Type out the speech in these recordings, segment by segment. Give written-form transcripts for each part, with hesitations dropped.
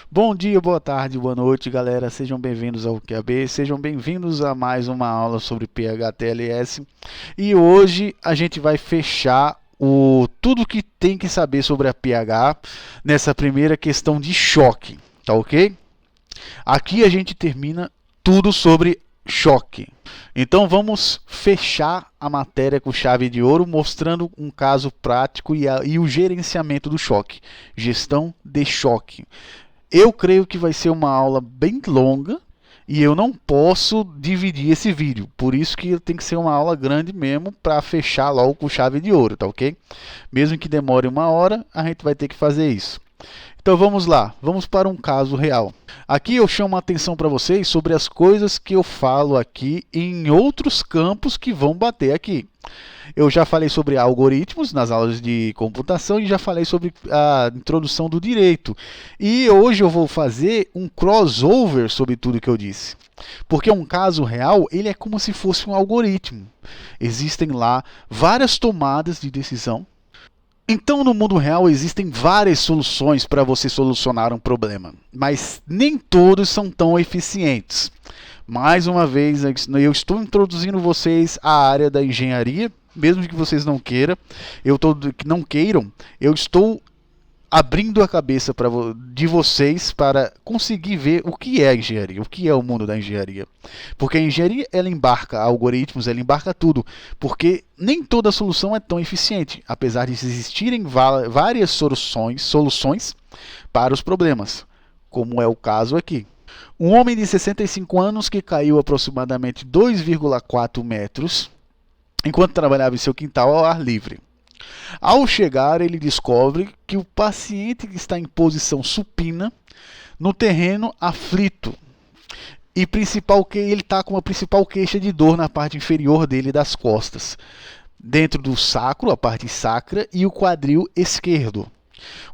Bom dia, boa tarde, boa noite, galera. Sejam bem-vindos ao QAB, sejam bem-vindos a mais uma aula sobre PHTLS. E hoje a gente vai fechar tudo que tem que saber sobre a pH nessa primeira questão de choque, tá ok? Aqui a gente termina tudo sobre choque. Então vamos fechar a matéria com chave de ouro, mostrando um caso prático e o gerenciamento do choque, gestão de choque. Eu creio que vai ser uma aula bem longa e eu não posso dividir esse vídeo, por isso que tem que ser uma aula grande mesmo para fechar logo com chave de ouro, tá ok? Mesmo que demore uma hora, a gente vai ter que fazer isso. Então vamos lá, vamos para um caso real. Aqui eu chamo a atenção para vocês sobre as coisas que eu falo aqui em outros campos que vão bater aqui. Eu já falei sobre algoritmos nas aulas de computação e já falei sobre a introdução do direito. E hoje eu vou fazer um crossover sobre tudo que eu disse. Porque um caso real, ele é como se fosse um algoritmo. Existem lá várias tomadas de decisão. Então, no mundo real, existem várias soluções para você solucionar um problema, mas nem todos são tão eficientes. Mais uma vez, eu estou introduzindo vocês à área da engenharia, mesmo que vocês não queiram, eu estou abrindo a cabeça de vocês para conseguir ver o que é a engenharia, o que é o mundo da engenharia. Porque a engenharia, ela embarca algoritmos, ela embarca tudo, porque nem toda solução é tão eficiente, apesar de existirem várias soluções para os problemas, como é o caso aqui. Um homem de 65 anos que caiu aproximadamente 2,4 metros enquanto trabalhava em seu quintal ao ar livre. Ao chegar, ele descobre que o paciente está em posição supina no terreno aflito e ele está com a principal queixa de dor na parte inferior dele das costas, dentro do sacro, a parte sacra, e o quadril esquerdo.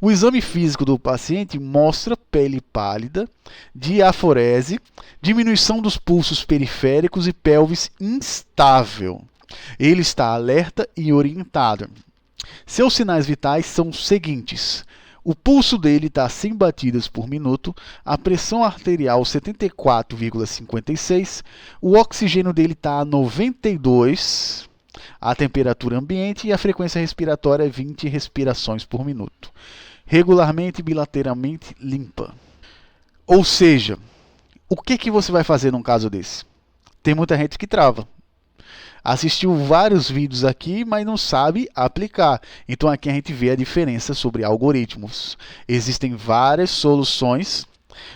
O exame físico do paciente mostra pele pálida, diaforese, diminuição dos pulsos periféricos e pelvis instável. Ele está alerta e orientado. Seus sinais vitais são os seguintes: o pulso dele está a 100 batidas por minuto, a pressão arterial 74,56, o oxigênio dele está a 92, a temperatura ambiente e a frequência respiratória é 20 respirações por minuto. Regularmente e bilateralmente limpa. Ou seja, o que você vai fazer num caso desse? Tem muita gente que trava. Assistiu vários vídeos aqui, mas não sabe aplicar. Então aqui a gente vê a diferença sobre algoritmos. Existem várias soluções,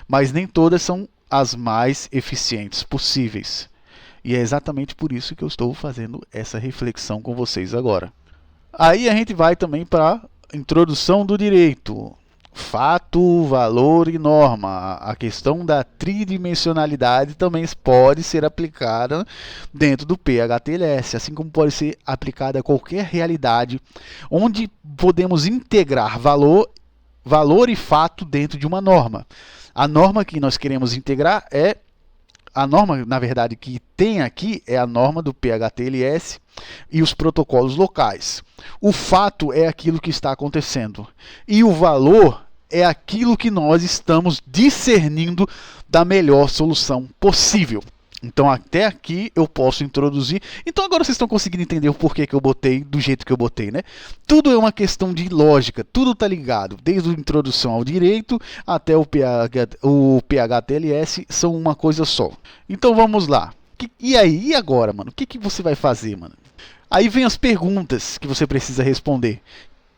mas nem todas são as mais eficientes possíveis. E é exatamente por isso que eu estou fazendo essa reflexão com vocês agora. Aí a gente vai também para a introdução do direito. Fato, valor e norma. A questão da tridimensionalidade também pode ser aplicada dentro do PHTLS, assim como pode ser aplicada a qualquer realidade, onde podemos integrar valor e fato dentro de uma norma. A norma que nós queremos integrar a norma, na verdade, que tem aqui é a norma do PHTLS e os protocolos locais. O fato é aquilo que está acontecendo. E o valor é aquilo que nós estamos discernindo da melhor solução possível. Então até aqui eu posso introduzir. Então agora vocês estão conseguindo entender o porquê que eu botei do jeito que eu botei, né? Tudo é uma questão de lógica, tudo está ligado, desde a introdução ao direito até o PHTLS são uma coisa só. Então vamos lá. E aí, e agora, mano? O que você vai fazer, mano? Aí vem as perguntas que você precisa responder.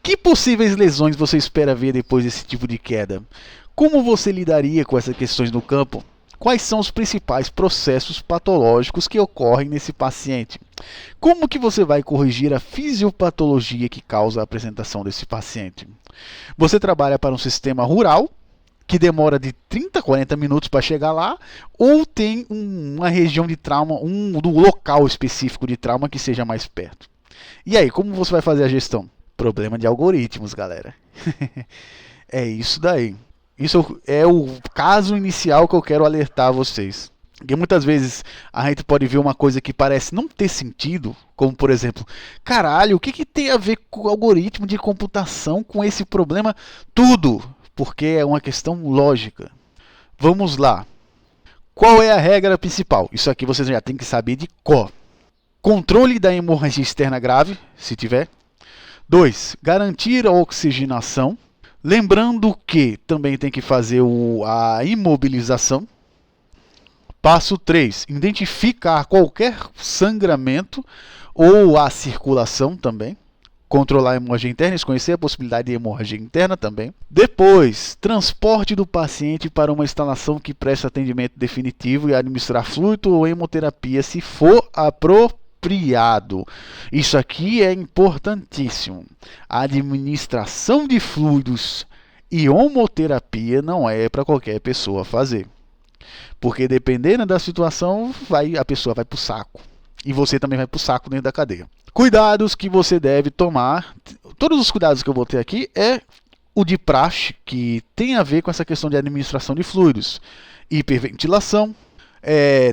Que possíveis lesões você espera ver depois desse tipo de queda? Como você lidaria com essas questões no campo? Quais são os principais processos patológicos que ocorrem nesse paciente? Como que você vai corrigir a fisiopatologia que causa a apresentação desse paciente? Você trabalha para um sistema rural, que demora de 30 a 40 minutos para chegar lá, ou tem uma região de trauma, do local específico de trauma que seja mais perto? E aí, como você vai fazer a gestão? Problema de algoritmos, galera. É isso daí. Isso é o caso inicial que eu quero alertar vocês. Porque muitas vezes a gente pode ver uma coisa que parece não ter sentido, como por exemplo, caralho, o que tem a ver com o algoritmo de computação com esse problema? Tudo! porque é uma questão lógica. Vamos lá. Qual é a regra principal? Isso aqui vocês já tem que saber de cor. Controle da hemorragia externa grave, se tiver. 2. Garantir a oxigenação. Lembrando que também tem que fazer a imobilização. Passo 3. Identificar qualquer sangramento ou a circulação também. Controlar a hemorragia interna, desconhecer a possibilidade de hemorragia interna também. Depois, transporte do paciente para uma instalação que preste atendimento definitivo e administrar fluido ou hemoterapia se for apropriado. Isso aqui é importantíssimo. A administração de fluidos e homoterapia não é para qualquer pessoa fazer. Porque dependendo da situação, a pessoa vai para o saco. E você também vai para o saco dentro da cadeia. Cuidados que você deve tomar. Todos os cuidados que eu vou ter aqui é o de praxe, que tem a ver com essa questão de administração de fluidos. Hiperventilação.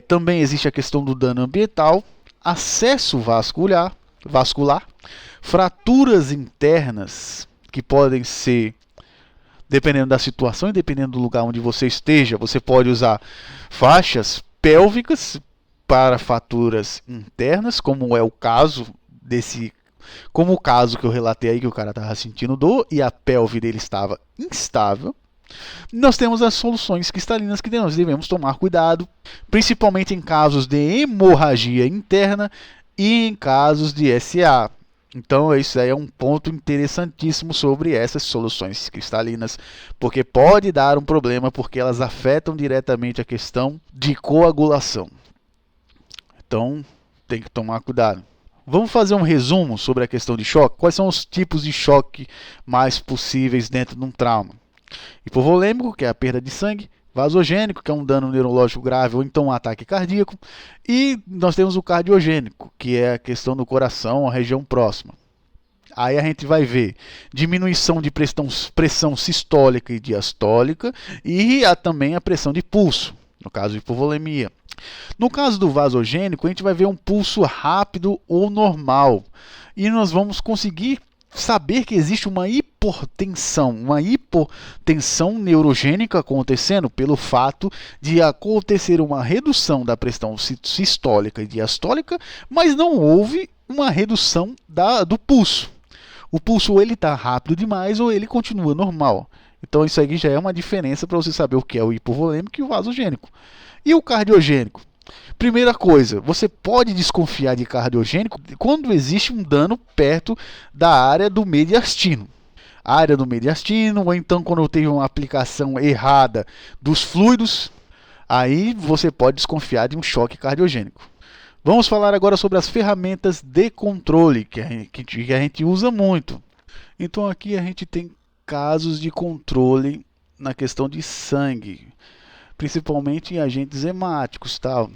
Também existe a questão do dano ambiental. Acesso vascular. Fraturas internas, que podem ser, dependendo da situação e dependendo do lugar onde você esteja, você pode usar faixas pélvicas para fraturas internas, como é o caso como o caso que eu relatei aí, que o cara estava sentindo dor e a pelve dele estava instável. Nós temos as soluções cristalinas que nós devemos tomar cuidado, principalmente em casos de hemorragia interna e em casos de SA. Então isso aí é um ponto interessantíssimo sobre essas soluções cristalinas, porque pode dar um problema, porque elas afetam diretamente a questão de coagulação. Então tem que tomar cuidado. Vamos fazer um resumo sobre a questão de choque. Quais são os tipos de choque mais possíveis dentro de um trauma? Hipovolêmico, que é a perda de sangue. Vasogênico, que é um dano neurológico grave ou então um ataque cardíaco. E nós temos o cardiogênico, que é a questão do coração, a região próxima. Aí a gente vai ver diminuição de pressão sistólica e diastólica e também a pressão de pulso, no caso de hipovolemia. No caso do vasogênico, a gente vai ver um pulso rápido ou normal. E nós vamos conseguir saber que existe uma hipotensão neurogênica acontecendo pelo fato de acontecer uma redução da pressão sistólica e diastólica, mas não houve uma redução do pulso. O pulso ou ele está rápido demais ou ele continua normal. Então isso aqui já é uma diferença para você saber o que é o hipovolêmico e o vasogênico. E o cardiogênico? Primeira coisa, você pode desconfiar de cardiogênico quando existe um dano perto da área do mediastino. A área do mediastino, ou então quando eu tenho uma aplicação errada dos fluidos, aí você pode desconfiar de um choque cardiogênico. Vamos falar agora sobre as ferramentas de controle que a gente usa muito. Então aqui a gente tem casos de controle na questão de sangue, principalmente em agentes hemáticos, tal.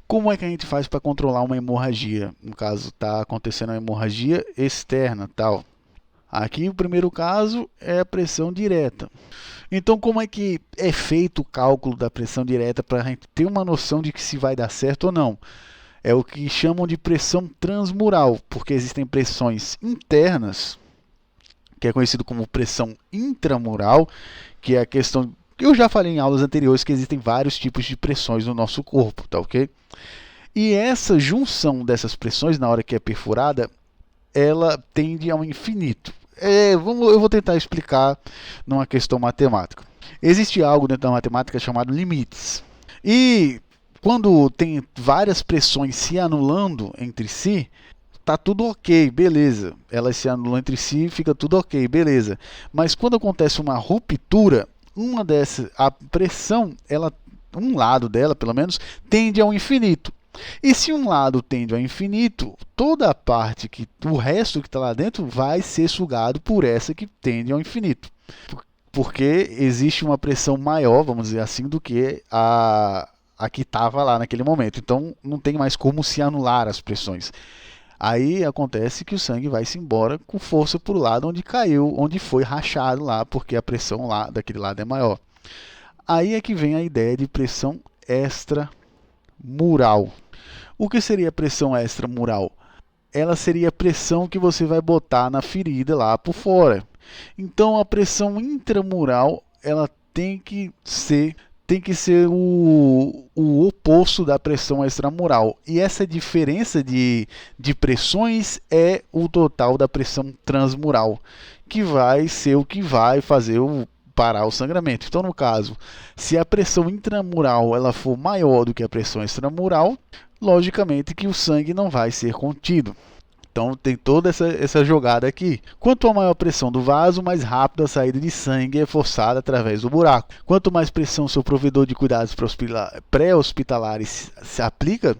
Como é que a gente faz para controlar uma hemorragia? No caso, está acontecendo uma hemorragia externa, tal. Aqui o primeiro caso é a pressão direta. Então, como é que é feito o cálculo da pressão direta para a gente ter uma noção de que se vai dar certo ou não? É o que chamam de pressão transmural, porque existem pressões internas, que é conhecido como pressão intramural, que é a questão que eu já falei em aulas anteriores, que existem vários tipos de pressões no nosso corpo, tá ok? E essa junção dessas pressões, na hora que é perfurada, ela tende ao infinito. Eu vou tentar explicar numa questão matemática. Existe algo dentro da matemática chamado limites. E quando tem várias pressões se anulando entre si, tá tudo ok, beleza. Elas se anulam entre si, fica tudo ok, beleza. Mas quando acontece uma ruptura, a pressão, um lado dela, pelo menos, tende ao infinito. E se um lado tende ao infinito, toda a parte o resto que está lá dentro vai ser sugado por essa que tende ao infinito. Porque existe uma pressão maior, vamos dizer assim, do que a que estava lá naquele momento. Então não tem mais como se anular as pressões. Aí acontece que o sangue vai-se embora com força para o lado onde caiu, onde foi rachado lá, porque a pressão lá daquele lado é maior. Aí é que vem a ideia de pressão extramural. O que seria a pressão extramural? Ela seria a pressão que você vai botar na ferida lá por fora. Então a pressão intramural ela tem que ser o oposto da pressão extramural. E essa diferença de pressões é o total da pressão transmural, que vai ser o que vai fazer parar o sangramento. Então, no caso, se a pressão intramural ela for maior do que a pressão extramural, logicamente que o sangue não vai ser contido. Então tem toda essa jogada aqui. Quanto a maior pressão do vaso, mais rápido a saída de sangue é forçada através do buraco. Quanto mais pressão seu provedor de cuidados pré-hospitalares se aplica,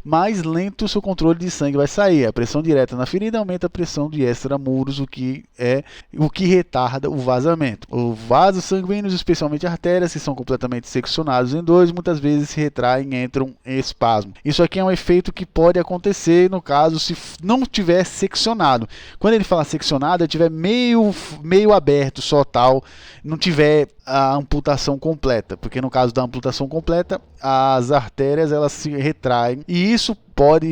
mais lento o seu controle de sangue vai sair. A pressão direta na ferida aumenta a pressão de extramuros, o que retarda o vazamento. Os vasos sanguíneos, especialmente artérias, que são completamente seccionados em dois, muitas vezes se retraem e entram em espasmo. Isso aqui é um efeito que pode acontecer no caso se não tiver seccionado. Quando ele fala seccionado, ele tiver meio aberto só tal, não tiver a amputação completa, porque no caso da amputação completa, as artérias elas se retraem e isso pode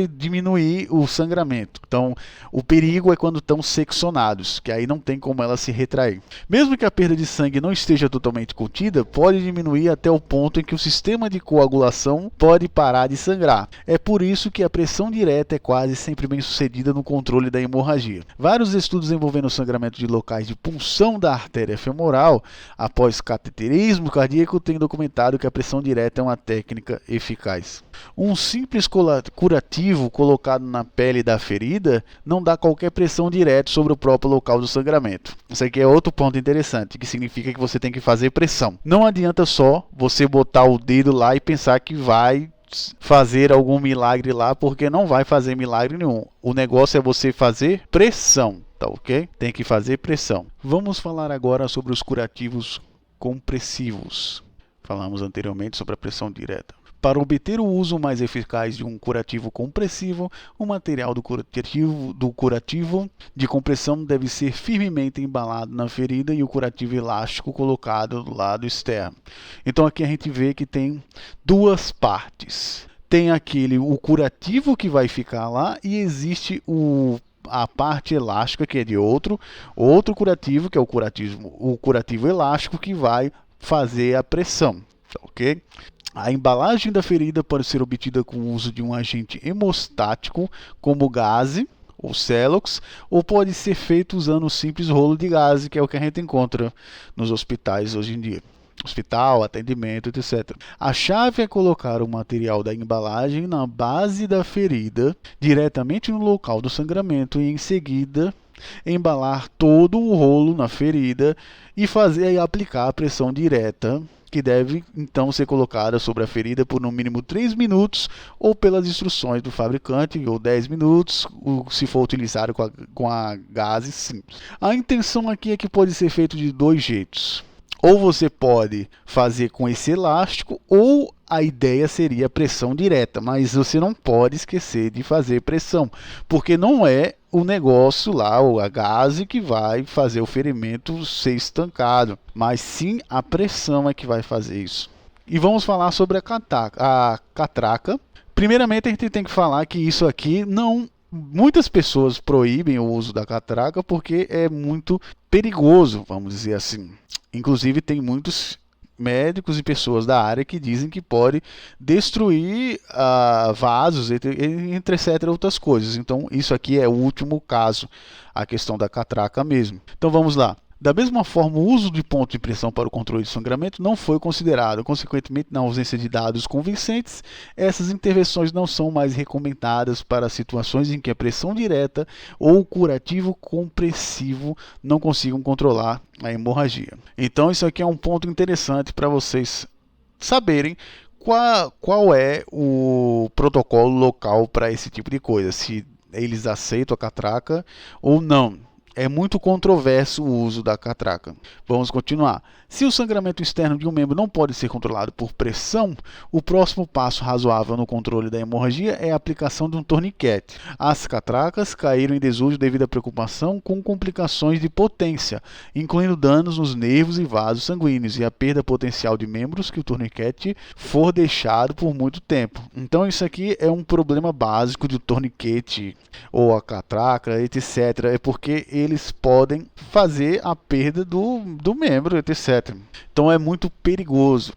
diminuir o sangramento. Então, o perigo é quando estão seccionados, que aí não tem como ela se retrair. Mesmo que a perda de sangue não esteja totalmente contida, pode diminuir até o ponto em que o sistema de coagulação pode parar de sangrar. É por isso que a pressão direta é quase sempre bem sucedida no controle da hemorragia. Vários estudos envolvendo o sangramento de locais de punção da artéria femoral após cateterismo cardíaco têm documentado que a pressão direta é uma técnica eficaz. Um simples curativo colocado na pele da ferida não dá qualquer pressão direta sobre o próprio local do sangramento. Isso aqui é outro ponto interessante, que significa que você tem que fazer pressão. Não adianta só você botar o dedo lá e pensar que vai fazer algum milagre lá, porque não vai fazer milagre nenhum. O negócio é você fazer pressão, tá ok? Tem que fazer pressão. Vamos falar agora sobre os curativos compressivos. Falamos anteriormente sobre a pressão direta. Para obter o uso mais eficaz de um curativo compressivo, o material do curativo de compressão deve ser firmemente embalado na ferida e o curativo elástico colocado do lado externo. Então aqui a gente vê que tem duas partes. Tem o curativo que vai ficar lá e existe a parte elástica que é de outro curativo, que é o curativo elástico que vai fazer a pressão, ok? A embalagem da ferida pode ser obtida com o uso de um agente hemostático, como gaze ou Celox, ou pode ser feito usando um simples rolo de gaze, que é o que a gente encontra nos hospitais hoje em dia. Hospital, atendimento, etc. A chave é colocar o material da embalagem na base da ferida, diretamente no local do sangramento, e em seguida embalar todo o rolo na ferida e aplicar a pressão direta, que deve então ser colocada sobre a ferida por no mínimo 3 minutos ou pelas instruções do fabricante, ou 10 minutos, se for utilizado com a gaze simples. A intenção aqui é que pode ser feito de dois jeitos. Ou você pode fazer com esse elástico, ou a ideia seria pressão direta, mas você não pode esquecer de fazer pressão, porque não é o negócio lá, ou a gaze, que vai fazer o ferimento ser estancado, mas sim a pressão é que vai fazer isso. E vamos falar sobre a catraca. Primeiramente a gente tem que falar que isso aqui muitas pessoas proíbem o uso da catraca porque é muito perigoso, vamos dizer assim. Inclusive tem muitos médicos e pessoas da área que dizem que pode destruir vasos, etc. outras coisas. Então isso aqui é o último caso, a questão da catraca mesmo. Então vamos lá. Da mesma forma, o uso de ponto de pressão para o controle de sangramento não foi considerado. Consequentemente, na ausência de dados convincentes, essas intervenções não são mais recomendadas para situações em que a pressão direta ou o curativo compressivo não consigam controlar a hemorragia. Então, isso aqui é um ponto interessante para vocês saberem qual é o protocolo local para esse tipo de coisa, se eles aceitam a catraca ou não. É muito controverso o uso da catraca. Vamos continuar. Se o sangramento externo de um membro não pode ser controlado por pressão, o próximo passo razoável no controle da hemorragia é a aplicação de um torniquete. As catracas caíram em desuso devido à preocupação com complicações de potência, incluindo danos nos nervos e vasos sanguíneos e a perda potencial de membros que o torniquete for deixado por muito tempo. Então isso aqui é um problema básico do torniquete ou a catraca, etc. É porque eles podem fazer a perda do membro, etc. Então é muito perigoso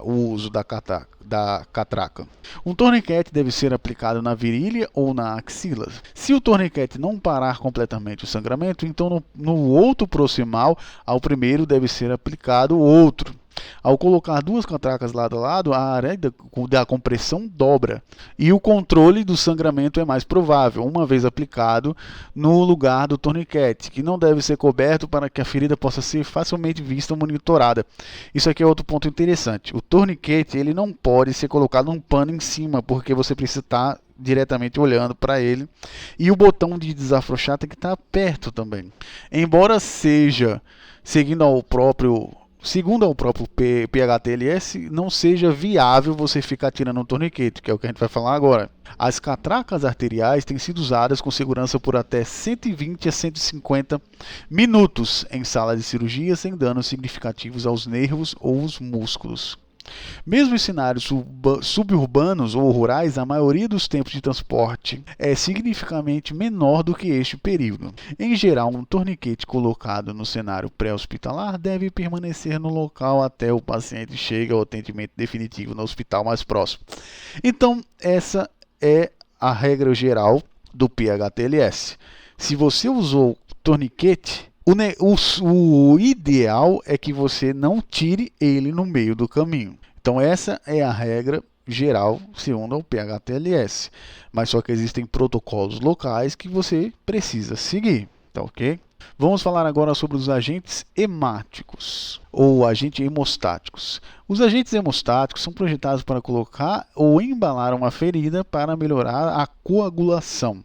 o uso da catraca. Um torniquete deve ser aplicado na virilha ou na axila. Se o torniquete não parar completamente o sangramento, então no outro proximal ao primeiro deve ser aplicado outro. Ao colocar duas catracas lado a lado, a área da compressão dobra e o controle do sangramento é mais provável, uma vez aplicado no lugar do torniquete, que não deve ser coberto para que a ferida possa ser facilmente vista ou monitorada. Isso aqui é outro ponto interessante. O torniquete ele não pode ser colocado num pano em cima, porque você precisa estar diretamente olhando para ele, e o botão de desafrouxar tem que estar perto também. Embora seja segundo ao próprio PHTLS, não seja viável você ficar tirando um torniquete, que é o que a gente vai falar agora. As catracas arteriais têm sido usadas com segurança por até 120 a 150 minutos em sala de cirurgia, sem danos significativos aos nervos ou os músculos. Mesmo em cenários suburbanos ou rurais, a maioria dos tempos de transporte é significativamente menor do que este período. Em geral, um torniquete colocado no cenário pré-hospitalar deve permanecer no local até o paciente chegue ao atendimento definitivo no hospital mais próximo. Então, essa é a regra geral do PHTLS. Se você usou torniquete, o ideal é que você não tire ele no meio do caminho. Então essa é a regra geral segundo o PHTLS. Mas só que existem protocolos locais que você precisa seguir, tá ok? Vamos falar agora sobre os agentes hemáticos ou agentes hemostáticos. Os agentes hemostáticos são projetados para colocar ou embalar uma ferida para melhorar a coagulação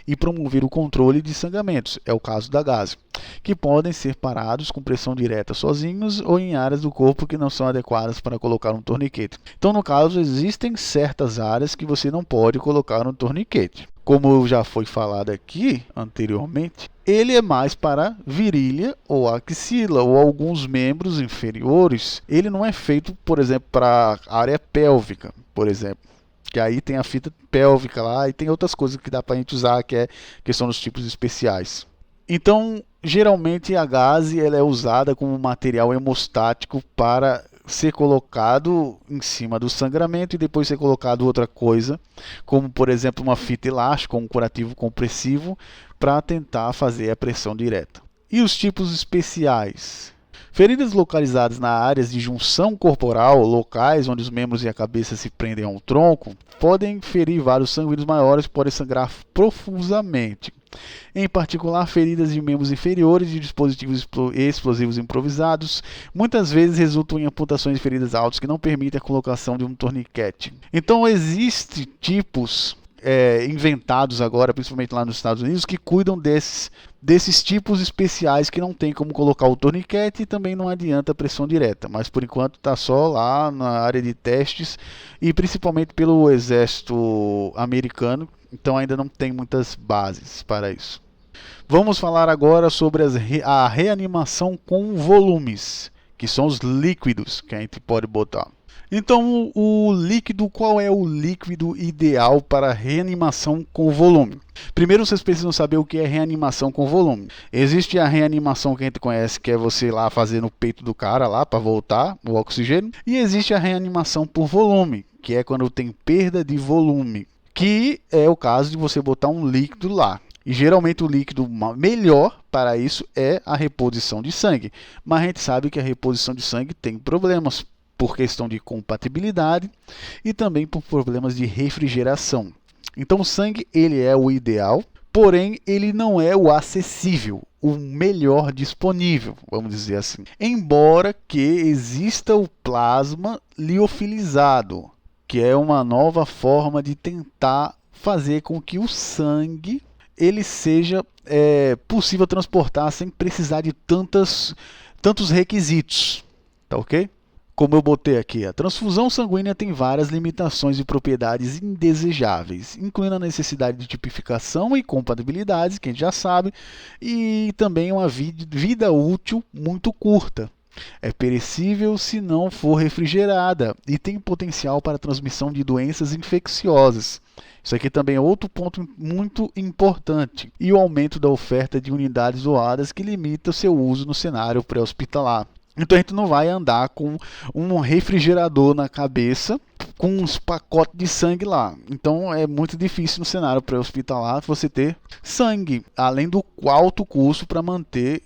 e promover o controle de sangramentos, é o caso da gase, que podem ser parados com pressão direta sozinhos ou em áreas do corpo que não são adequadas para colocar um torniquete. Então, no caso, existem certas áreas que você não pode colocar um torniquete. Como já foi falado aqui anteriormente, ele é mais para virilha ou axila ou alguns membros inferiores. Ele não é feito, por exemplo, para a área pélvica, por exemplo. Que aí tem a fita pélvica lá e tem outras coisas que dá para a gente usar, que é questão dos tipos especiais. Então, geralmente a gase ela é usada como material hemostático para ser colocado em cima do sangramento e depois ser colocado outra coisa, como por exemplo uma fita elástica ou um curativo compressivo para tentar fazer a pressão direta. E os tipos especiais? Feridas localizadas na áreas de junção corporal, locais onde os membros e a cabeça se prendem a um tronco, podem ferir vasos sanguíneos maiores, podem sangrar profusamente. Em particular, feridas de membros inferiores de dispositivos explosivos improvisados, muitas vezes resultam em amputações de feridas altas que não permitem a colocação de um torniquete. Então, existem tipos inventados agora, principalmente lá nos Estados Unidos, que cuidam desses tipos especiais que não tem como colocar o torniquete e também não adianta a pressão direta, mas por enquanto está só lá na área de testes e principalmente pelo exército americano, então ainda não tem muitas bases para isso. Vamos falar agora sobre a reanimação com volumes, que são os líquidos que a gente pode botar. Então, o líquido, qual é o líquido ideal para reanimação com volume? Primeiro, vocês precisam saber o que é reanimação com volume. Existe a reanimação que a gente conhece, que é você lá fazer no peito do cara lá para voltar o oxigênio. E existe a reanimação por volume, que é quando tem perda de volume, que é o caso de você botar um líquido lá. E geralmente o líquido melhor para isso é a reposição de sangue. Mas a gente sabe que a reposição de sangue tem problemas por questão de compatibilidade e também por problemas de refrigeração. Então o sangue ele é o ideal, porém ele não é o acessível, o melhor disponível, vamos dizer assim. Embora que exista o plasma liofilizado, que é uma nova forma de tentar fazer com que o sangue ele seja possível transportar sem precisar de tantos requisitos, tá ok? Como eu botei aqui, a transfusão sanguínea tem várias limitações e propriedades indesejáveis, incluindo a necessidade de tipificação e compatibilidades, que a gente já sabe, e também uma vida útil muito curta. É perecível se não for refrigerada e tem potencial para transmissão de doenças infecciosas. Isso aqui também é outro ponto muito importante. E o aumento da oferta de unidades doadas que limita o seu uso no cenário pré-hospitalar. Então a gente não vai andar com um refrigerador na cabeça com uns pacotes de sangue lá. Então é muito difícil no cenário pré-hospitalar você ter sangue, além do alto custo para manter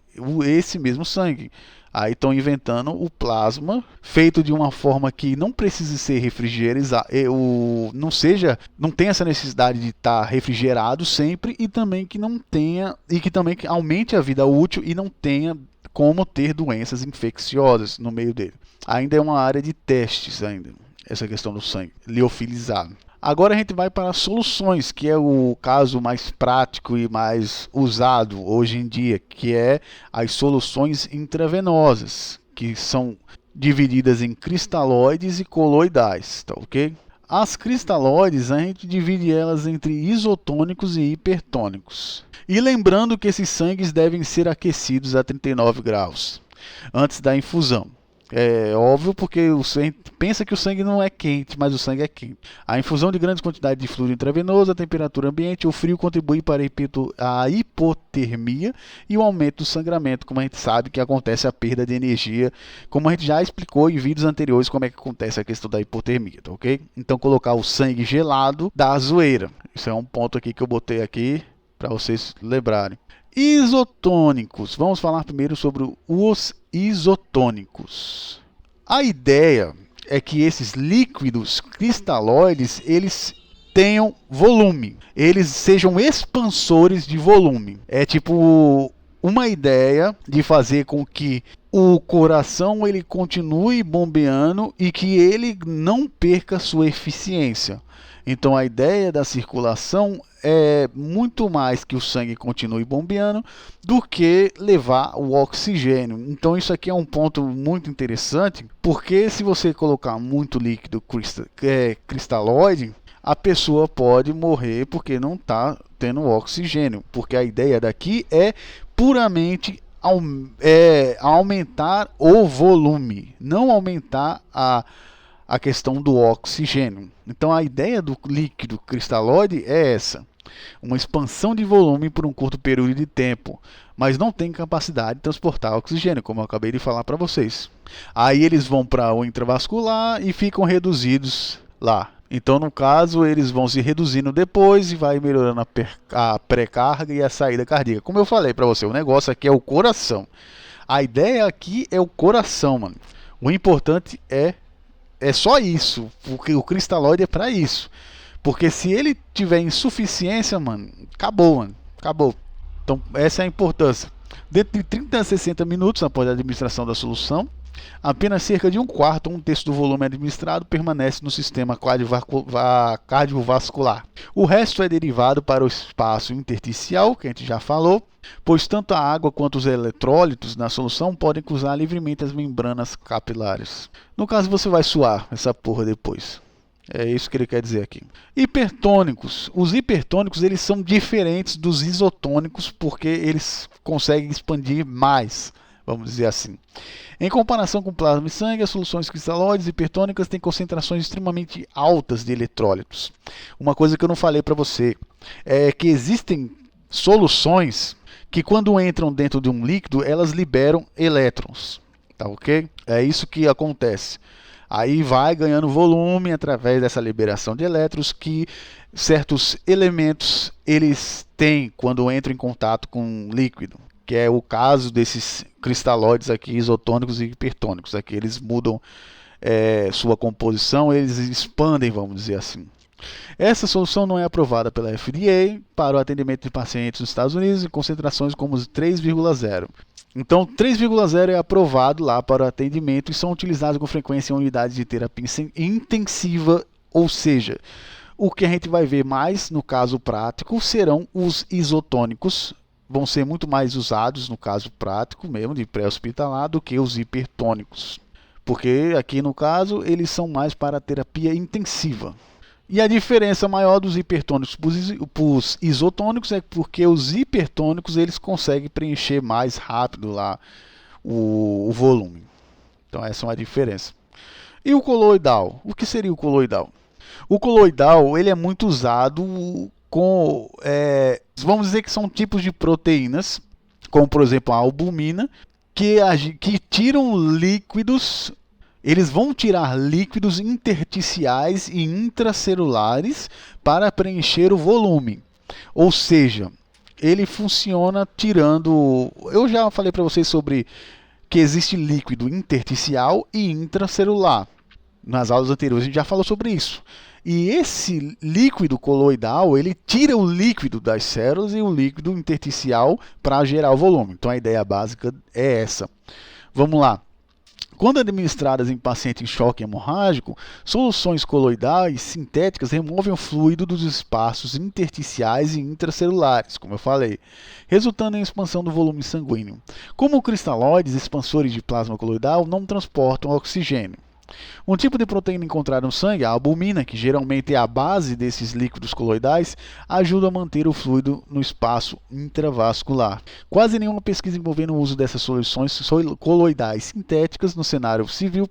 esse mesmo sangue. Aí estão inventando o plasma, feito de uma forma que não precise ser refrigerizado, não tenha essa necessidade de estar refrigerado sempre e também que não tenha e que também aumente a vida útil e não tenha como ter doenças infecciosas no meio dele. Ainda é uma área de testes ainda, essa questão do sangue liofilizado. Agora a gente vai para as soluções, que é o caso mais prático e mais usado hoje em dia, que é as soluções intravenosas, que são divididas em cristalóides e coloidais, tá ok? As cristalóides a gente divide elas entre isotônicos e hipertônicos. E lembrando que esses sangues devem ser aquecidos a 39 graus antes da infusão. É óbvio porque você pensa que o sangue não é quente, mas o sangue é quente. A infusão de grandes quantidades de fluido intravenoso, a temperatura ambiente ou frio contribui para a hipotermia e o aumento do sangramento, como a gente sabe que acontece a perda de energia, como a gente já explicou em vídeos anteriores como é que acontece a questão da hipotermia, tá ok? Então colocar o sangue gelado dá zoeira. Isso é um ponto aqui que eu botei aqui para vocês lembrarem. Isotônicos. Vamos falar primeiro sobre os isotônicos. A ideia é que esses líquidos cristalóides, eles tenham volume. Eles sejam expansores de volume. É tipo uma ideia de fazer com que o coração ele continue bombeando e que ele não perca sua eficiência. Então a ideia da circulação é muito mais que o sangue continue bombeando do que levar o oxigênio. Então isso aqui é um ponto muito interessante, porque se você colocar muito líquido cristalóide, a pessoa pode morrer porque não está tendo oxigênio. Porque a ideia daqui é puramente aumentar o volume, não aumentar a questão do oxigênio. Então a ideia do líquido cristalóide é essa: uma expansão de volume por um curto período de tempo, mas não tem capacidade de transportar oxigênio, como eu acabei de falar para vocês. Aí eles vão para o intravascular e ficam reduzidos lá. Então no caso eles vão se reduzindo depois e vai melhorando a pré-carga e a saída cardíaca. Como eu falei para você, o negócio aqui é o coração. A ideia aqui é o coração, mano. O importante é só isso, porque o cristalóide é para isso. Porque se ele tiver insuficiência, mano, acabou, mano. Acabou. Então essa é a importância. Dentro de 30 a 60 minutos após a administração da solução, apenas cerca de um terço do volume administrado permanece no sistema cardiovascular. O resto é derivado para o espaço intersticial, que a gente já falou, pois tanto a água quanto os eletrólitos na solução podem cruzar livremente as membranas capilares. No caso, você vai suar essa porra depois. É isso que ele quer dizer aqui. Hipertônicos. Os hipertônicos eles são diferentes dos isotônicos porque eles conseguem expandir mais, vamos dizer assim. Em comparação com plasma e sangue, as soluções cristalóides hipertônicas têm concentrações extremamente altas de eletrólitos. Uma coisa que eu não falei para você é que existem soluções que quando entram dentro de um líquido, elas liberam elétrons, tá ok? É isso que acontece. Aí vai ganhando volume através dessa liberação de elétrons que certos elementos eles têm quando entram em contato com um líquido, que é o caso desses cristalóides aqui, isotônicos e hipertônicos. Aqui eles mudam sua composição, eles expandem, vamos dizer assim. Essa solução não é aprovada pela FDA para o atendimento de pacientes nos Estados Unidos em concentrações como 3,0. Então, 3,0 é aprovado lá para o atendimento e são utilizados com frequência em unidades de terapia intensiva, ou seja, o que a gente vai ver mais no caso prático serão os isotônicos, vão ser muito mais usados no caso prático mesmo, de pré-hospitalar, do que os hipertônicos. Porque aqui no caso eles são mais para a terapia intensiva. E a diferença maior dos hipertônicos para os isotônicos é porque os hipertônicos eles conseguem preencher mais rápido lá o volume. Então essa é uma diferença. E o coloidal? O que seria o coloidal? O coloidal ele é muito usado com, vamos dizer que são tipos de proteínas, como por exemplo a albumina, que tiram líquidos. Eles vão tirar líquidos intersticiais e intracelulares para preencher o volume. Ou seja, ele funciona tirando... Eu já falei para vocês sobre que existe líquido intersticial e intracelular. Nas aulas anteriores a gente já falou sobre isso. E esse líquido coloidal, ele tira o líquido das células e o líquido intersticial para gerar o volume. Então a ideia básica é essa. Vamos lá. Quando administradas em paciente em choque hemorrágico, soluções coloidais sintéticas removem o fluido dos espaços intersticiais e intracelulares, como eu falei, resultando em expansão do volume sanguíneo. Como cristalóides expansores de plasma coloidal não transportam oxigênio. Um tipo de proteína encontrada no sangue, a albumina, que geralmente é a base desses líquidos coloidais, ajuda a manter o fluido no espaço intravascular. Quase nenhuma pesquisa envolvendo o uso dessas soluções coloidais sintéticas no cenário civil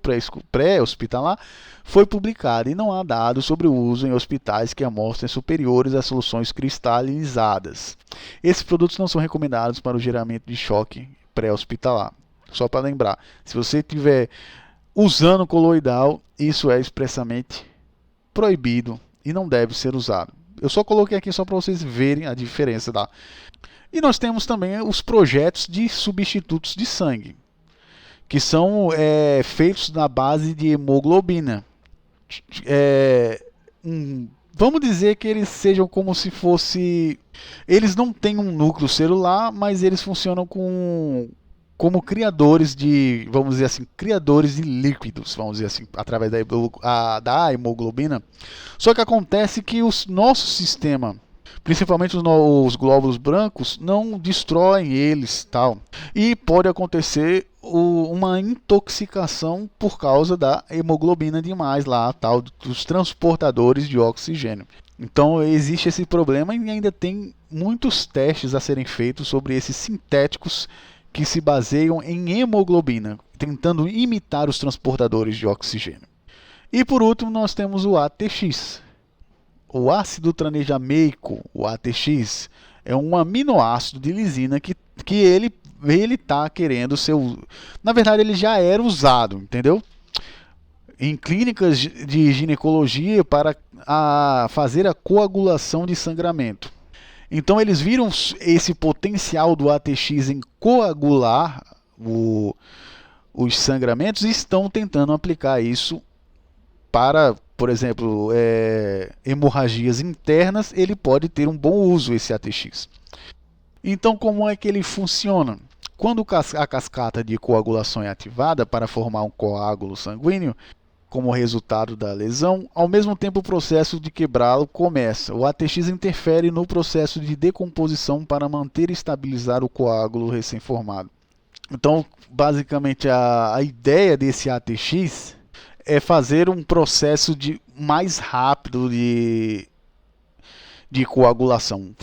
pré-hospitalar foi publicada e não há dados sobre o uso em hospitais que amostrem superiores às soluções cristalizadas. Esses produtos não são recomendados para o geramento de choque pré-hospitalar. Só para lembrar, se você tiver usando coloidal, isso é expressamente proibido e não deve ser usado. Eu só coloquei aqui só para vocês verem a diferença. E nós temos também os projetos de substitutos de sangue, que são feitos na base de hemoglobina. Vamos dizer que eles sejam como se fosse... Eles não têm um núcleo celular, mas eles funcionam como criadores de, vamos dizer assim, criadores de líquidos, vamos dizer assim, através da hemoglobina. Só que acontece que o nosso sistema, principalmente os glóbulos brancos, não destroem eles, tal. E pode acontecer uma intoxicação por causa da hemoglobina demais lá, tal, dos transportadores de oxigênio. Então existe esse problema e ainda tem muitos testes a serem feitos sobre esses sintéticos que se baseiam em hemoglobina, tentando imitar os transportadores de oxigênio. E por último, nós temos o ATX. O ácido tranexameico, o ATX, é um aminoácido de lisina que ele está querendo ser... Na verdade, ele já era usado, entendeu? Em clínicas de ginecologia para fazer a coagulação de sangramento. Então eles viram esse potencial do ATX em coagular os sangramentos e estão tentando aplicar isso para, por exemplo, hemorragias internas. Ele pode ter um bom uso, esse ATX. Então como é que ele funciona? Quando a cascata de coagulação é ativada para formar um coágulo sanguíneo, como resultado da lesão, ao mesmo tempo o processo de quebrá-lo começa. O ATX interfere no processo de decomposição para manter e estabilizar o coágulo recém-formado. Então, basicamente, a ideia desse ATX é fazer um processo mais rápido de coagulação.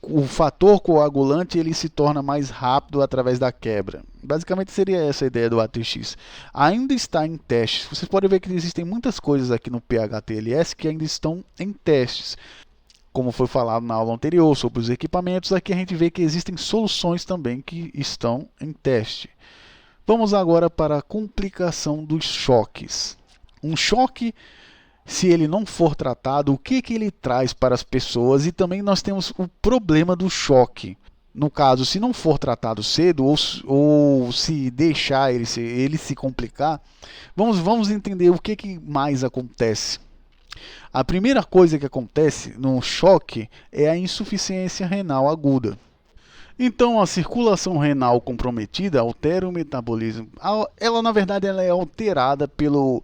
O fator coagulante ele se torna mais rápido através da quebra. Basicamente seria essa a ideia do ATX. Ainda está em testes. Vocês podem ver que existem muitas coisas aqui no PHTLS que ainda estão em testes. Como foi falado na aula anterior sobre os equipamentos, aqui a gente vê que existem soluções também que estão em teste. Vamos agora para a complicação dos choques. Um choque, se ele não for tratado, o que ele traz para as pessoas? E também nós temos o problema do choque. No caso, se não for tratado cedo ou se deixar ele se complicar, vamos entender o que mais acontece. A primeira coisa que acontece no choque é a insuficiência renal aguda. Então, a circulação renal comprometida altera o metabolismo. Ela, na verdade, ela é alterada pelo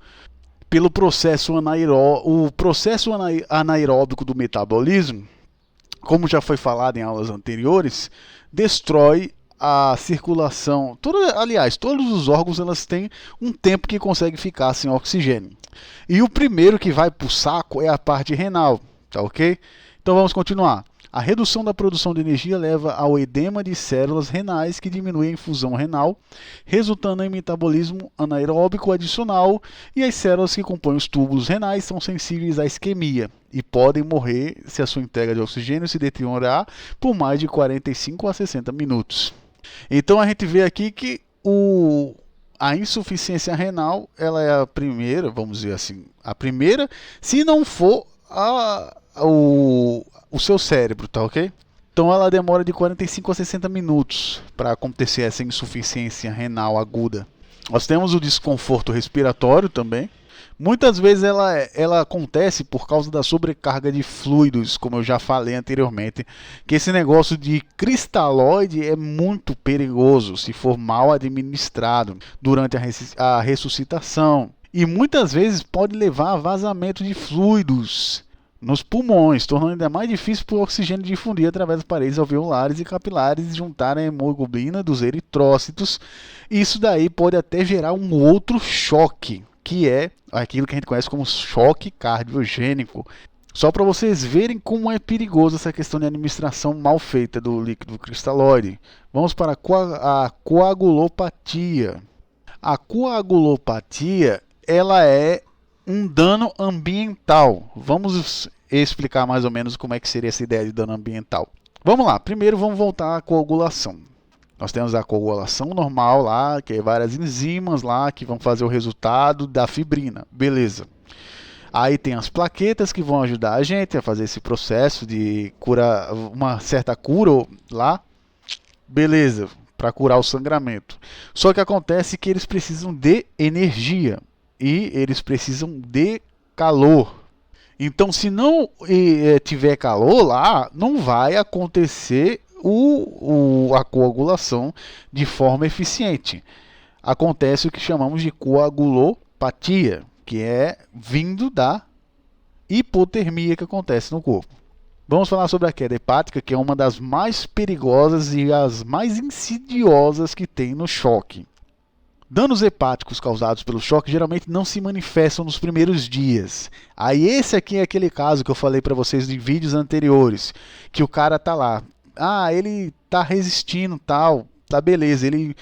processo anaeróbico. O processo anaeróbico do metabolismo, como já foi falado em aulas anteriores, destrói a circulação. Todos os órgãos elas têm um tempo que consegue ficar sem oxigênio. E o primeiro que vai para o saco é a parte renal, tá ok? Então vamos continuar. A redução da produção de energia leva ao edema de células renais, que diminui a infusão renal, resultando em metabolismo anaeróbico adicional, e as células que compõem os túbulos renais são sensíveis à isquemia e podem morrer se a sua entrega de oxigênio se deteriorar por mais de 45 a 60 minutos. Então a gente vê aqui que a insuficiência renal, ela é a primeira, vamos dizer assim, a primeira, se não for o seu cérebro, tá ok? Então ela demora de 45 a 60 minutos para acontecer essa insuficiência renal aguda. Nós temos o desconforto respiratório também. Muitas vezes ela acontece por causa da sobrecarga de fluidos, como eu já falei anteriormente, que esse negócio de cristalóide é muito perigoso se for mal administrado durante a ressuscitação. E muitas vezes pode levar a vazamento de fluidos nos pulmões, tornando ainda mais difícil para o oxigênio difundir através das paredes alveolares e capilares e juntar a hemoglobina dos eritrócitos. Isso daí pode até gerar um outro choque, que é aquilo que a gente conhece como choque cardiogênico. Só para vocês verem como é perigoso essa questão de administração mal feita do líquido cristalóide. Vamos para a coagulopatia. A coagulopatia, ela é um dano ambiental. Vamos explicar mais ou menos como é que seria essa ideia de dano ambiental. Vamos lá, primeiro vamos voltar à coagulação. Nós temos a coagulação normal lá, que é várias enzimas lá que vão fazer o resultado da fibrina. Beleza. Aí tem as plaquetas que vão ajudar a gente a fazer esse processo de curar, uma certa cura lá. Beleza, para curar o sangramento. Só que acontece que eles precisam de energia e eles precisam de calor. Então, se não tiver calor lá, não vai acontecer a coagulação de forma eficiente. Acontece o que chamamos de coagulopatia, que é vindo da hipotermia que acontece no corpo. Vamos falar sobre a queda hepática, que é uma das mais perigosas e as mais insidiosas que tem no choque. Danos hepáticos causados pelo choque geralmente não se manifestam nos primeiros dias. Aí esse aqui é aquele caso que eu falei para vocês em vídeos anteriores, que o cara tá lá, ele tá resistindo, tal, tá beleza, ele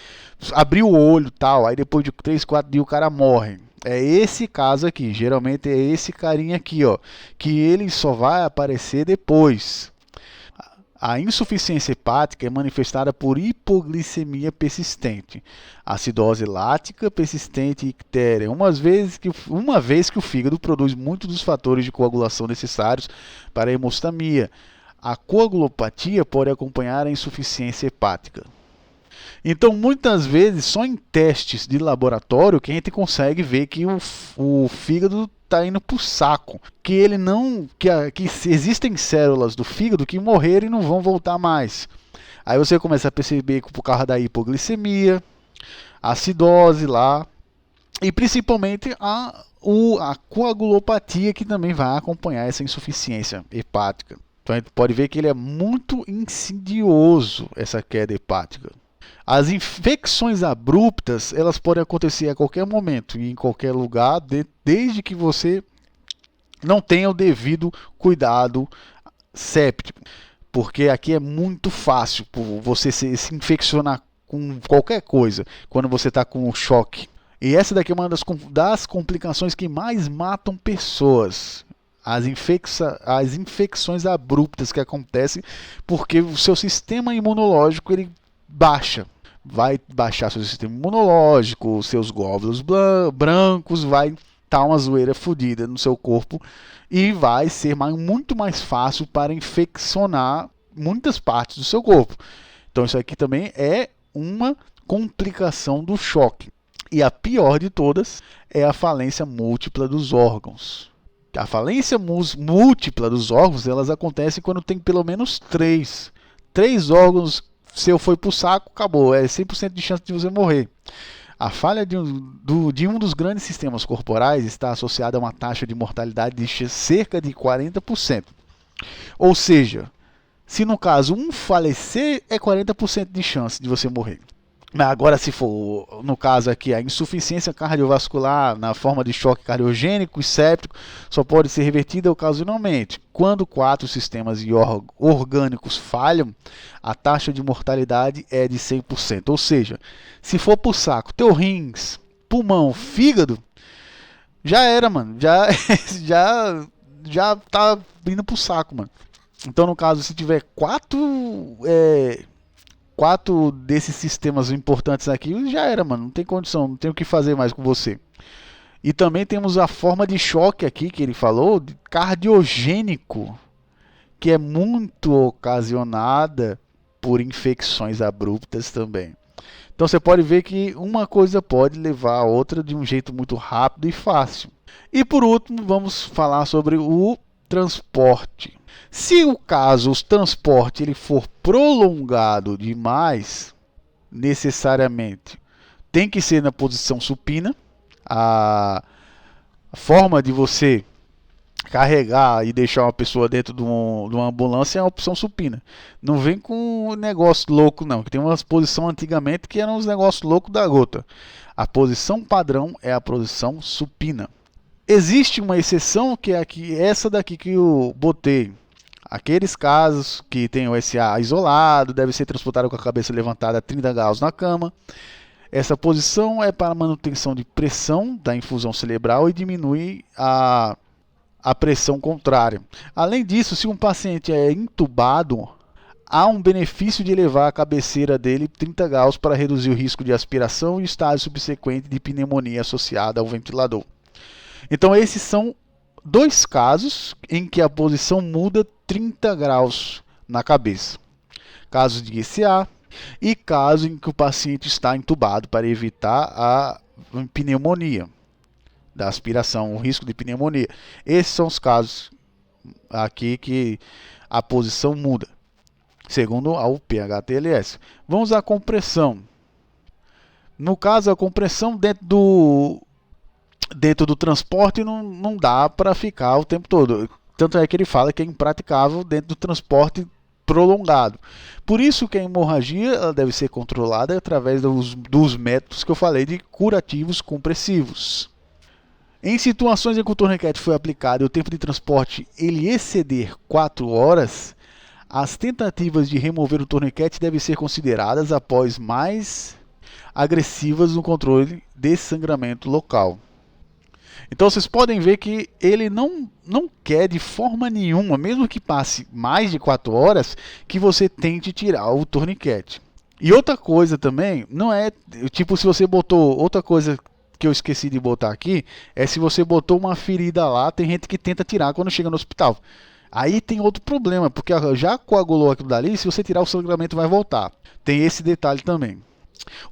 abriu o olho, tal, aí depois de 3, 4 dias o cara morre. É esse caso aqui, geralmente é esse carinha aqui, ó, que ele só vai aparecer depois. A insuficiência hepática é manifestada por hipoglicemia persistente, acidose lática persistente e ictéria, uma vez que o fígado produz muitos dos fatores de coagulação necessários para a hemostamia. A coagulopatia pode acompanhar a insuficiência hepática. Então, muitas vezes, só em testes de laboratório que a gente consegue ver que o fígado está indo para o saco, que ele não, que existem células do fígado que morreram e não vão voltar mais. Aí você começa a perceber que por causa da hipoglicemia, acidose lá, e principalmente a coagulopatia, que também vai acompanhar essa insuficiência hepática. Então a gente pode ver que ele é muito insidioso, essa queda hepática. As infecções abruptas, elas podem acontecer a qualquer momento e em qualquer lugar, desde que você não tenha o devido cuidado séptico. Porque aqui é muito fácil você se infeccionar com qualquer coisa quando você está com o choque. E essa daqui é uma das complicações que mais matam pessoas. As infecções abruptas que acontecem porque o seu sistema imunológico ele baixa. Vai baixar seu sistema imunológico, seus glóbulos brancos, vai estar uma zoeira fodida no seu corpo e vai ser muito mais fácil para infeccionar muitas partes do seu corpo. Então isso aqui também é uma complicação do choque. E a pior de todas é a falência múltipla dos órgãos. A falência múltipla dos órgãos, elas acontecem quando tem pelo menos três órgãos. Se eu for para o saco, acabou. É 100% de chance de você morrer. A falha de um dos grandes sistemas corporais está associada a uma taxa de mortalidade de cerca de 40%. Ou seja, se no caso um falecer, é 40% de chance de você morrer. Agora, se for, no caso aqui, a insuficiência cardiovascular na forma de choque cardiogênico e séptico só pode ser revertida ocasionalmente. Quando 4 sistemas orgânicos falham, a taxa de mortalidade é de 100%. Ou seja, se for pro saco, teu rins, pulmão, fígado, já era, mano. Já tá indo pro saco, mano. Então, no caso, se tiver 4 desses sistemas importantes aqui, já era, mano. Não tem condição, não tem o que fazer mais com você. E também temos a forma de choque aqui que ele falou, de cardiogênico, que é muito ocasionada por infecções abruptas também. Então você pode ver que uma coisa pode levar a outra de um jeito muito rápido e fácil. E por último, vamos falar sobre o transporte. Se o caso, o transporte ele for prolongado demais, necessariamente tem que ser na posição supina. A forma de você carregar e deixar uma pessoa dentro de uma ambulância é a opção supina. Não vem com um negócio louco não, que tem umas posições antigamente que eram os negócios loucos da gota. A posição padrão é a posição supina. Existe uma exceção que é aqui, essa daqui que eu botei. Aqueles casos que tem o SA isolado, deve ser transportado com a cabeça levantada a 30 graus na cama. Essa posição é para manutenção de pressão da infusão cerebral e diminui a pressão contrária. Além disso, se um paciente é intubado, há um benefício de elevar a cabeceira dele 30 graus para reduzir o risco de aspiração e estágio subsequente de pneumonia associada ao ventilador. Então esses são 2 casos em que a posição muda 30 graus na cabeça. Casos de SA e caso em que o paciente está entubado para evitar a pneumonia, da aspiração, o risco de pneumonia. Esses são os casos aqui que a posição muda, segundo o PHTLS. Vamos à compressão. No caso, a compressão dentro do transporte não dá para ficar o tempo todo. Tanto é que ele fala que é impraticável dentro do transporte prolongado. Por isso que a hemorragia ela deve ser controlada através dos métodos que eu falei de curativos compressivos. Em situações em que o torniquete foi aplicado e o tempo de transporte ele exceder 4 horas, as tentativas de remover o torniquete devem ser consideradas após mais agressivas no controle desse sangramento local. Então vocês podem ver que ele não quer de forma nenhuma, mesmo que passe mais de 4 horas, que você tente tirar o torniquete. E outra coisa também, não é tipo se você botou, outra coisa que eu esqueci de botar aqui, é se você botou uma ferida lá, tem gente que tenta tirar quando chega no hospital. Aí tem outro problema, porque já coagulou aquilo dali, se você tirar o sangramento vai voltar. Tem esse detalhe também.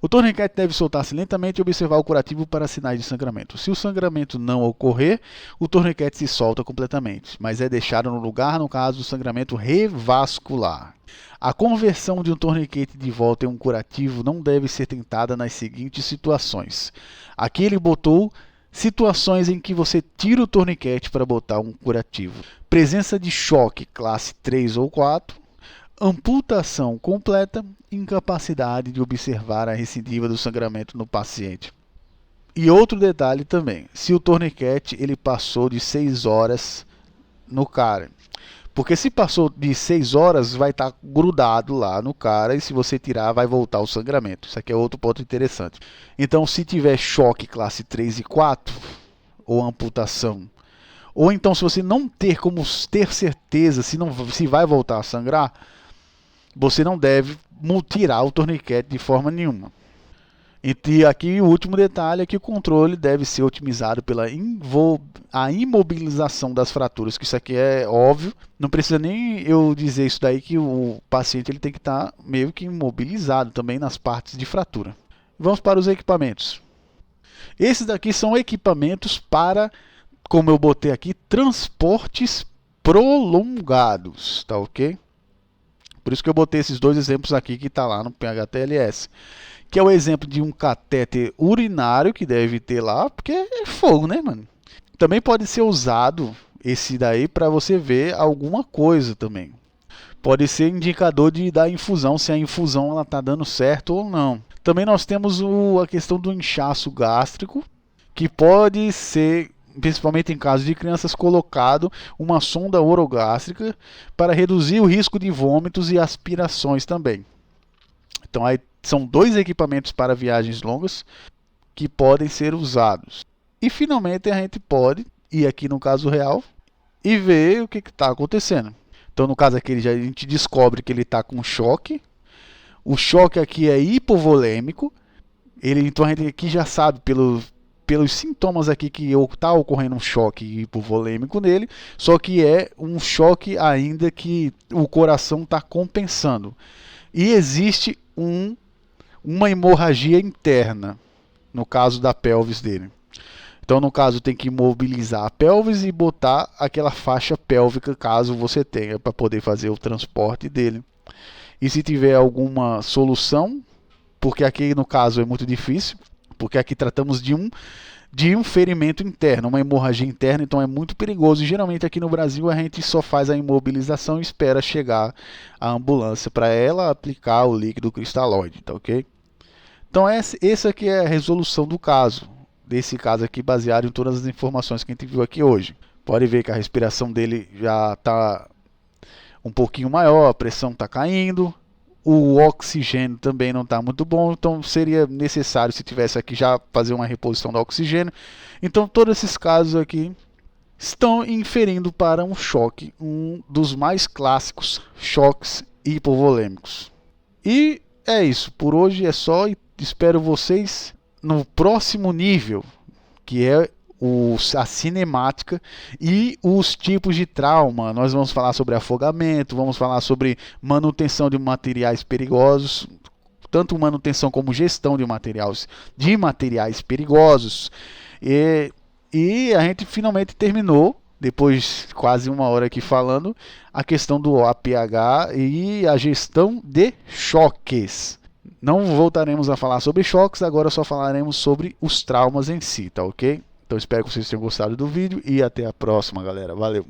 O torniquete deve soltar-se lentamente e observar o curativo para sinais de sangramento. Se o sangramento não ocorrer, o torniquete se solta completamente, mas é deixado no lugar no caso do sangramento revascular. A conversão de um torniquete de volta em um curativo não deve ser tentada nas seguintes situações. Aqui ele botou situações em que você tira o torniquete para botar um curativo. Presença de choque classe 3 ou 4. Amputação completa, incapacidade de observar a recidiva do sangramento no paciente. E outro detalhe também, se o torniquete ele passou de 6 horas no cara. Porque se passou de 6 horas, vai estar grudado lá no cara e se você tirar, vai voltar o sangramento. Isso aqui é outro ponto interessante. Então, se tiver choque classe 3 e 4, ou amputação, ou então se você não ter como ter certeza se vai voltar a sangrar, você não deve tirar o torniquete de forma nenhuma. E aqui o último detalhe é que o controle deve ser otimizado pela imobilização das fraturas, que isso aqui é óbvio, não precisa nem eu dizer isso daí que o paciente ele tem que estar meio que imobilizado também nas partes de fratura. Vamos para os equipamentos. Esses daqui são equipamentos para, como eu botei aqui, transportes prolongados, tá ok? Por isso que eu botei esses 2 exemplos aqui que está lá no PHTLS. Que é o exemplo de um catéter urinário que deve ter lá, porque é fogo, né, mano? Também pode ser usado esse daí para você ver alguma coisa também. Pode ser indicador da infusão, se a infusão ela tá dando certo ou não. Também nós temos a questão do inchaço gástrico, que pode ser, principalmente em caso de crianças, colocado uma sonda orogástrica para reduzir o risco de vômitos e aspirações também. Então aí são dois equipamentos para viagens longas que podem ser usados. E finalmente a gente pode ir aqui no caso real e ver o que está acontecendo. Então no caso aqui a gente descobre que ele está com choque. O choque aqui é hipovolêmico. Então a gente aqui já sabe pelos sintomas aqui que está ocorrendo um choque hipovolêmico nele, só que é um choque ainda que o coração está compensando. E existe uma hemorragia interna, no caso da pelvis dele. Então, no caso, tem que imobilizar a pelvis e botar aquela faixa pélvica, caso você tenha, para poder fazer o transporte dele. E se tiver alguma solução, porque aqui no caso é muito difícil, porque aqui tratamos de um ferimento interno, uma hemorragia interna, então é muito perigoso. E geralmente aqui no Brasil a gente só faz a imobilização e espera chegar a ambulância para ela aplicar o líquido cristalóide, tá ok? Então essa aqui é a resolução do caso, desse caso aqui, baseado em todas as informações que a gente viu aqui hoje. Pode ver que a respiração dele já está um pouquinho maior, a pressão está caindo, o oxigênio também não está muito bom, então seria necessário, se tivesse aqui, já fazer uma reposição do oxigênio. Então todos esses casos aqui estão inferindo para um choque, um dos mais clássicos choques hipovolêmicos. E é isso, por hoje é só, e espero vocês no próximo nível, que é a cinemática e os tipos de trauma. Nós vamos falar sobre afogamento, vamos falar sobre manutenção de materiais perigosos, tanto manutenção como gestão de materiais perigosos. E a gente finalmente terminou, depois de quase uma hora aqui falando, a questão do APH e a gestão de choques. Não voltaremos a falar sobre choques, agora só falaremos sobre os traumas em si, tá ok? Então espero que vocês tenham gostado do vídeo e até a próxima, galera. Valeu!